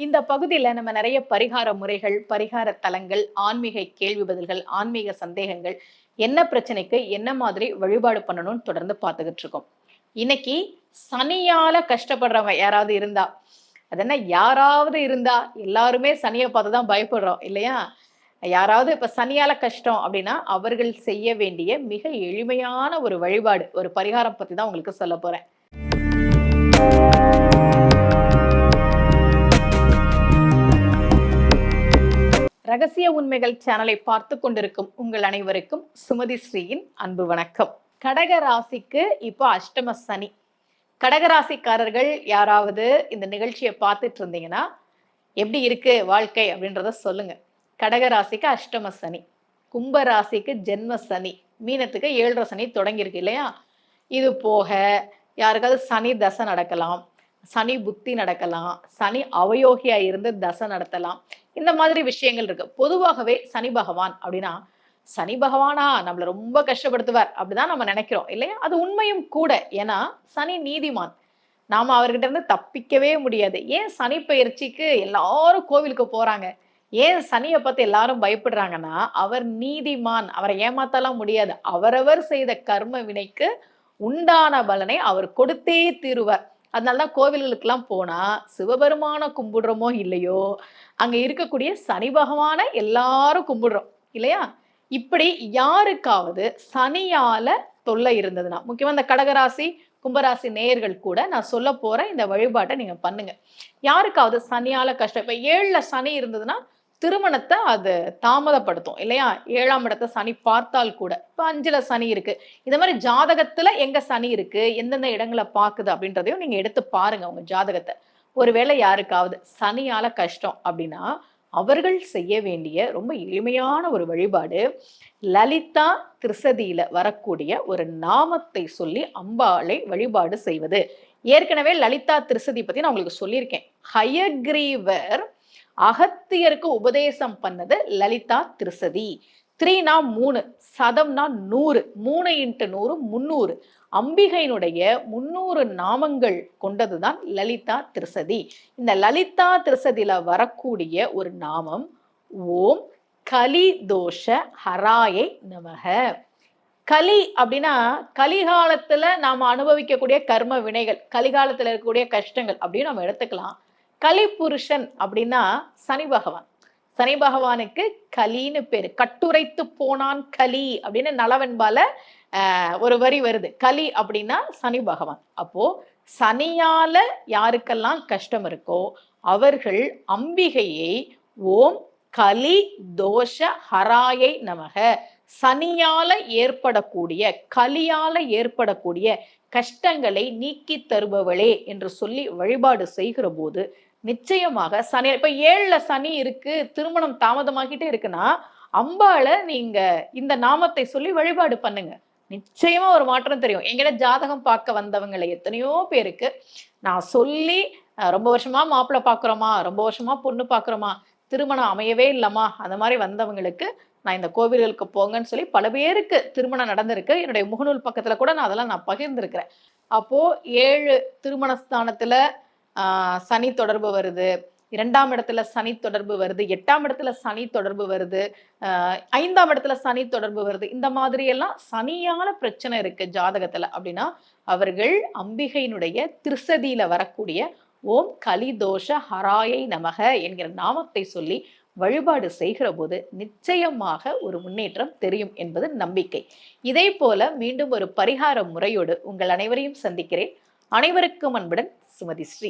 இந்த பகுதியில நம்ம நிறைய பரிகார முறைகள், பரிகார தலங்கள், ஆன்மீக கேள்வி பதில்கள், ஆன்மீக சந்தேகங்கள், என்ன பிரச்சனைக்கு என்ன மாதிரி வழிபாடு பண்ணணும்னு தொடர்ந்து பார்த்துக்கிட்டு இருக்கோம். இன்னைக்கு சனியால கஷ்டப்படுறவங்க யாராவது இருந்தா, அது என்ன யாராவது இருந்தா, எல்லாருமே சனிய பார்த்து தான் பயப்படுறோம் இல்லையா? யாராவது இப்ப சனியால கஷ்டம் அப்படின்னா, அவர்கள் செய்ய வேண்டிய மிக எளிமையான ஒரு வழிபாடு, ஒரு பரிகாரம் பத்தி தான் உங்களுக்கு சொல்லப் போறேன். ரகசிய உண்மைகள் சேனலை பார்த்து கொண்டிருக்கும் உங்கள் அனைவருக்கும் சுமதி ஸ்ரீயின் அன்பு வணக்கம். கடக ராசிக்கு இப்போ அஷ்டம சனி. கடகராசிக்காரர்கள் யாராவது இந்த நிகழ்ச்சியை பார்த்துட்டு இருந்தீங்கன்னா எப்படி இருக்கு வாழ்க்கை அப்படின்றத சொல்லுங்க. கடகராசிக்கு அஷ்டம சனி, கும்ப ராசிக்கு ஜென்ம சனி, மீனத்துக்கு 7.5 சனி தொடங்கியிருக்கு இல்லையா? இது போக யாருக்காவது சனி தசை நடக்கலாம், சனி புத்தி நடக்கலாம், சனி அவயோகியா இருந்து தசை நடத்தலாம். இந்த மாதிரி விஷயங்கள் இருக்கு. பொதுவாகவே சனி பகவான் அப்படின்னா, சனி பகவானா நம்மள ரொம்ப கஷ்டப்படுத்துவார் அப்படிதான் நம்ம நினைக்கிறோம் இல்லையா? அது உண்மையும் கூட. ஏன்னா சனி நீதிமான். நாம அவர்கிட்ட இருந்து தப்பிக்கவே முடியாது. ஏன் சனி பெயர்ச்சிக்கு எல்லாரும் கோவிலுக்கு போறாங்க? ஏன் சனியை பார்த்து எல்லாரும் பயப்படுறாங்கன்னா, அவர் நீதிமான். அவரை ஏமாத்தலாம் முடியாது. அவரவர் செய்த கர்ம வினைக்கு உண்டான பலனை அவர் கொடுத்தே தீருவார். அதனாலதான் கோவில்களுக்கெல்லாம் போனா சிவபெருமான கும்பிடுறோமோ இல்லையோ, அங்க இருக்கக்கூடிய சனி பகவான எல்லாரும் கும்பிடுறோம் இல்லையா? இப்படி யாருக்காவது சனியால தொல்லை இருந்ததுன்னா, முக்கியமா இந்த கடகராசி கும்பராசி நேயர்கள் கூட நான் சொல்ல போற இந்த வழிபாட்டை நீங்க பண்ணுங்க. யாருக்காவது சனியால கஷ்டம், இப்ப 7ல சனி இருந்ததுன்னா திருமணத்தை அது தாமதப்படுத்தும் இல்லையா? 7ஆம் இடத்தை சனி பார்த்தால் கூட. இப்ப 5ல சனி இருக்கு. இந்த மாதிரி ஜாதகத்துல எங்க சனி இருக்கு, எந்தெந்த இடங்களை பாக்குது அப்படின்றதையும் நீங்க எடுத்து பாருங்க உங்க ஜாதகத்தை. ஒருவேளை யாருக்காவது சனியால கஷ்டம் அப்படின்னா, அவர்கள் செய்ய வேண்டிய ரொம்ப எளிமையான ஒரு வழிபாடு, லலிதா திருசதியில வரக்கூடிய ஒரு நாமத்தை சொல்லி அம்பாளை வழிபாடு செய்வது. ஏற்கனவே லலிதா திருசதி பத்தி நான் உங்களுக்கு சொல்லியிருக்கேன். ஹயக்ரீவர் அகத்தியருக்கு உபதேசம் பண்ணது லலிதா திருசதி. 3னா 3, சதம்னா 100, 3 × 100 300. அம்பிகையினுடைய 300 நாமங்கள் கொண்டதுதான் லலிதா திருசதி. இந்த லலிதா திருசதியில வரக்கூடிய ஒரு நாமம் ஓம் கலி தோஷ ஹராயை நமக. கலி அப்படின்னா கலிகாலத்துல நாம அனுபவிக்கக்கூடிய கர்ம வினைகள், கலிகாலத்துல இருக்கக்கூடிய கஷ்டங்கள் அப்படின்னு நம்ம எடுத்துக்கலாம். கலிபுருஷன் அப்படின்னா சனி பகவான். சனி பகவானுக்கு கலின்னு பேரு. கட்டுரைத்து போனான் கலி அப்படின்னு நலவெண்பால ஒரு வரி வருது. கலி அப்படின்னா சனி பகவான். அப்போ சனியால யாருக்கெல்லாம் கஷ்டம் இருக்கோ அவர்கள் அம்பிகையை ஓம் கலி தோஷ ஹராயை நமக, சனியால ஏற்படக்கூடிய கலியால ஏற்படக்கூடிய கஷ்டங்களை நீக்கி தருபவளே என்று சொல்லி வழிபாடு செய்கிற போது நிச்சயமாக சனி, இப்ப 7ல சனி இருக்கு, திருமணம் தாமதமாகிட்டே இருக்குன்னா அம்பாளை நீங்க இந்த நாமத்தை சொல்லி வழிபாடு பண்ணுங்க. நிச்சயமா ஒரு மாற்றம் தெரியும். எங்கிட்ட ஜாதகம் பார்க்க வந்தவங்களை எத்தனையோ பேருக்கு நான் சொல்லி ரொம்ப வருஷமா மாப்பிள்ளை பாக்குறோமா, ரொம்ப வருஷமா பொண்ணு பாக்குறோமா, திருமணம் அமையவே இல்லம்மா, அந்த மாதிரி வந்தவங்களுக்கு நான் இந்த கோவில்களுக்கு போங்கன்னு சொல்லி பல பேருக்கு திருமணம் நடந்திருக்கு. என்னுடைய முகநூல் பக்கத்துல கூட நான் அதெல்லாம் பகிர்ந்திருக்கிறேன். அப்போ 7 திருமணஸ்தானத்துல சனி தொடர்பு வருது, 2ஆம் இடத்துல சனி தொடர்பு வருது, 8ஆம் இடத்துல சனி தொடர்பு வருது, 5ஆம் இடத்துல சனி தொடர்பு வருது. இந்த மாதிரி எல்லாம் சனியால பிரச்சனை இருக்கு ஜாதகத்துல அப்படின்னா, அவர்கள் அம்பிகையினுடைய திருசதியில வரக்கூடிய ஓம் கலிதோஷ ஹராயை நமக என்கிற நாமத்தை சொல்லி வழிபாடு செய்கிற போது நிச்சயமாக ஒரு முன்னேற்றம் தெரியும் என்பது நம்பிக்கை. இதே போல மீண்டும் ஒரு பரிகார முறையோடு உங்கள் அனைவரையும் சந்திக்கிறேன். அனைவருக்கும் அன்புடன் சுமதி ஸ்ரீ.